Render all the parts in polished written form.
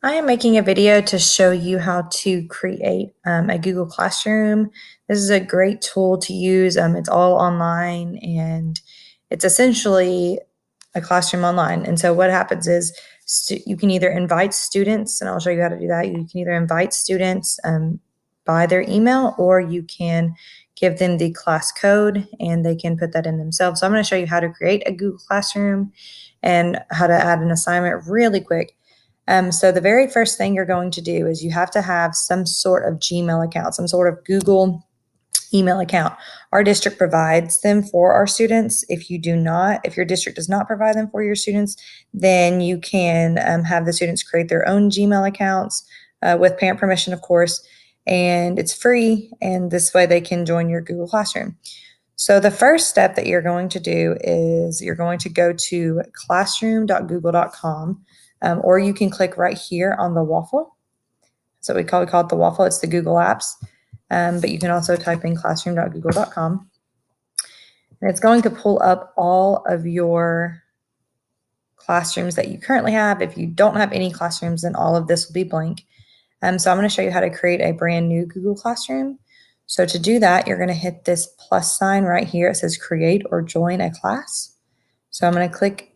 I am making a video to show you how to create a Google Classroom. This is a great tool to use. It's all online and it's essentially a classroom online. And so what happens is you can either invite students, and I'll show you how to do that. You can either invite students by their email, or you can give them the class code and they can put that in themselves. So I'm going to show you how to create a Google Classroom and how to add an assignment really quick. So the very first thing you're going to do is you have to have some sort of Gmail account, some sort of Google email account. Our district provides them for our students. If you do not, if your district does not provide them for your students, then you can have the students create their own Gmail accounts with parent permission, of course, and it's free, and this way they can join your Google Classroom. So the first step that you're going to do is you're going to go to classroom.google.com, or you can click right here on the waffle. So we call it the waffle. It's the Google Apps, but you can also type in classroom.google.com. And it's going to pull up all of your classrooms that you currently have. If you don't have any classrooms, then all of this will be blank. So I'm going to show you how to create a brand new Google Classroom. So to do that, you're going to hit this plus sign right here. It says create or join a class. So I'm going to click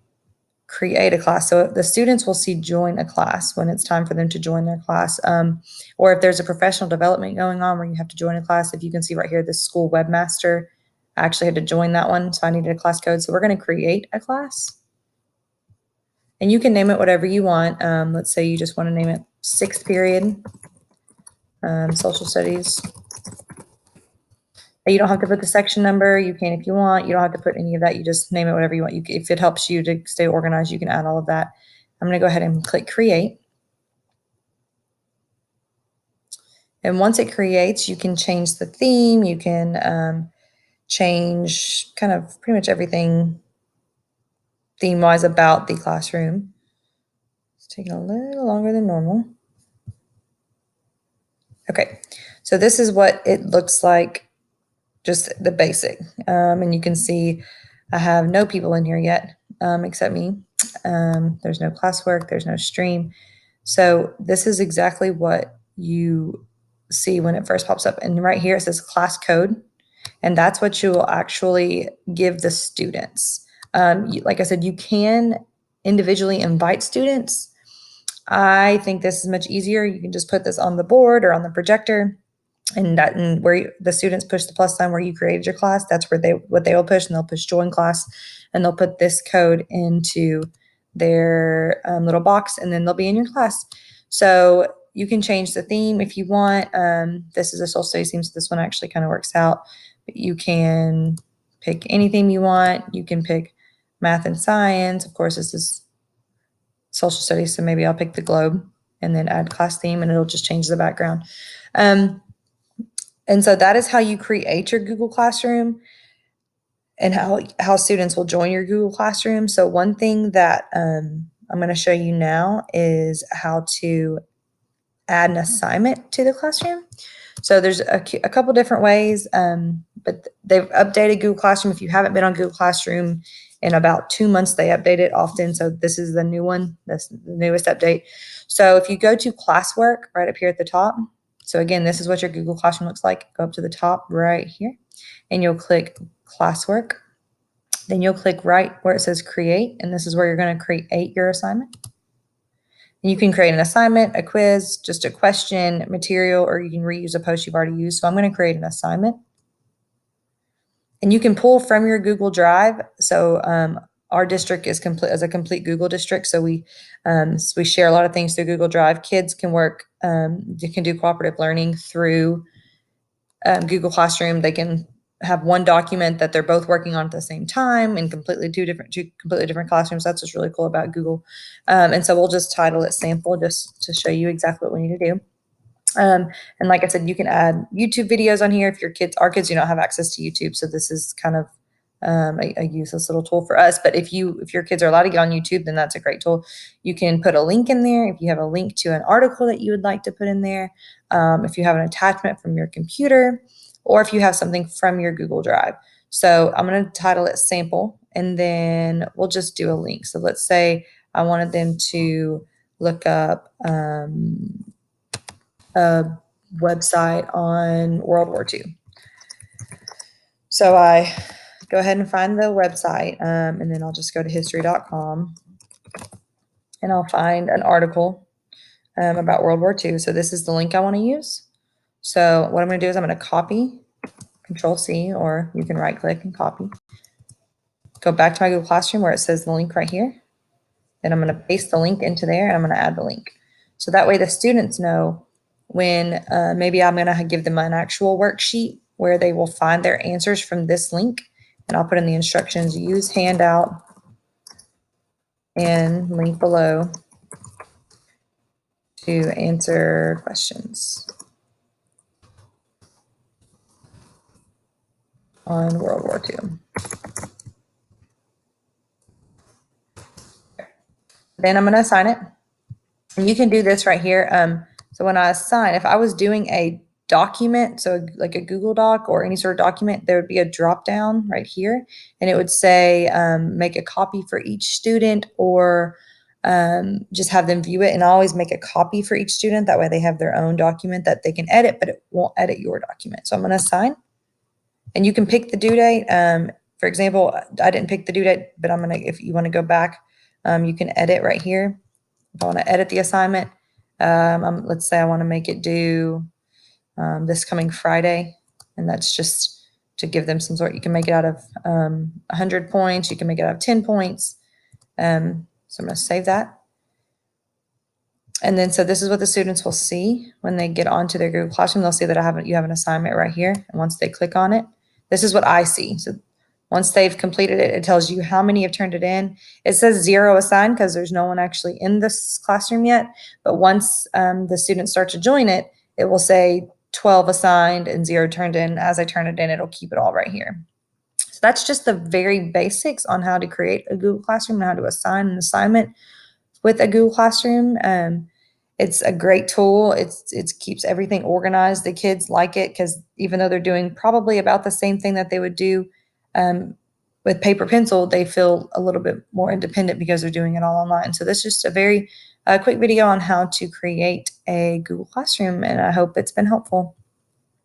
create a class. So the students will see join a class when it's time for them to join their class. Or if there's a professional development going on where you have to join a class, if you can see right here, the school webmaster, I actually had to join that one. So I needed a class code. So we're going to create a class. And you can name it whatever you want. Let's say you just want to name it 6th period, social studies. You don't have to put the section number. You can if you want. You don't have to put any of that. You just name it whatever you want. If it helps you to stay organized, you can add all of that. I'm going to go ahead and click create. And once it creates, you can change the theme. You can change kind of pretty much everything theme-wise about the classroom. It's taking a little longer than normal. Okay, so this is what it looks like, just the basic. And you can see I have no people in here yet except me. There's no classwork, there's no stream. So this is exactly what you see when it first pops up. And right here it says class code, and that's what you will actually give the students. Like I said, you can individually invite students. I think this is much easier. You can just put this on the board or on the projector, and where the students push the plus sign where you created your class, that's where what they will push, and they'll push join class, and they'll put this code into their little box, and then they'll be in your class. So you can change the theme if you want. This is a social studies theme, so this one actually kind of works out. But you can pick any theme you want. You can pick math and science. Of course, this is social studies, so maybe I'll pick the globe and then add class theme, and it'll just change the background. And so that is how you create your Google Classroom and how students will join your Google Classroom. So one thing that I'm going to show you now is how to add an assignment to the classroom. So there's a couple different ways, but they've updated Google Classroom. If you haven't been on Google Classroom in about 2 months, they update it often. So this is the new one. That's the newest update. So if you go to classwork right up here at the top, so again, this is what your Google Classroom looks like. Go up to the top right here, and you'll click classwork. Then you'll click right where it says create, and this is where you're going to create your assignment. And you can create an assignment, a quiz, just a question, material, or you can reuse a post you've already used. So I'm going to create an assignment. And you can pull from your Google Drive. So our district is a complete Google district. So we share a lot of things through Google Drive. Kids can work, they can do cooperative learning through Google Classroom. They can have one document that they're both working on at the same time in two completely different classrooms. That's what's really cool about Google. And so we'll just title it sample just to show you exactly what we need to do. And like I said, you can add YouTube videos on here if our kids do not have access to YouTube. So this is kind of a useless little tool for us. But if your kids are allowed to get on YouTube, then that's a great tool. You can put a link in there if you have a link to an article that you would like to put in there. If you have an attachment from your computer, or if you have something from your Google Drive. So I'm going to title it sample, and then we'll just do a link. So let's say I wanted them to look up a website on World War II. So I go ahead and find the website, and then I'll just go to history.com, and I'll find an article about World War II. So this is the link I want to use. So what I'm going to do is I'm going to copy, Control C, or you can right click and copy. Go back to my Google Classroom where it says the link right here. Then I'm going to paste the link into there, and I'm going to add the link. So that way the students know when maybe I'm going to give them an actual worksheet where they will find their answers from this link. And I'll put in the instructions, use handout and link below to answer questions on World War II. Then I'm going to assign it. And you can do this right here. So when I assign, if I was doing a document, so like a Google Doc or any sort of document, there would be a drop down right here, and it would say make a copy for each student, or just have them view it. And I always make a copy for each student. That way they have their own document that they can edit, but it won't edit your document. So I'm going to assign, and you can pick the due date. For example, I didn't pick the due date, but I'm going to, if you want to go back, you can edit right here. If I want to edit the assignment, let's say I want to make it due this coming Friday, and that's just to give them some sort. You can make it out of 100 points. You can make it out of 10 points. So I'm going to save that. And then, so this is what the students will see when they get onto their Google Classroom. They'll see that you have an assignment right here. And once they click on it, this is what I see. So once they've completed it, it tells you how many have turned it in. It says 0 assigned because there's no one actually in this classroom yet. But once the students start to join it, it will say 12 assigned and 0 turned in. As I turn it in, it'll keep it all right here. So that's just the very basics on how to create a Google Classroom and how to assign an assignment with a Google Classroom. It's a great tool. It keeps everything organized. The kids like it because even though they're doing probably about the same thing that they would do with paper pencil, they feel a little bit more independent because they're doing it all online. So this is just a very quick video on how to create a Google Classroom, and I hope it's been helpful.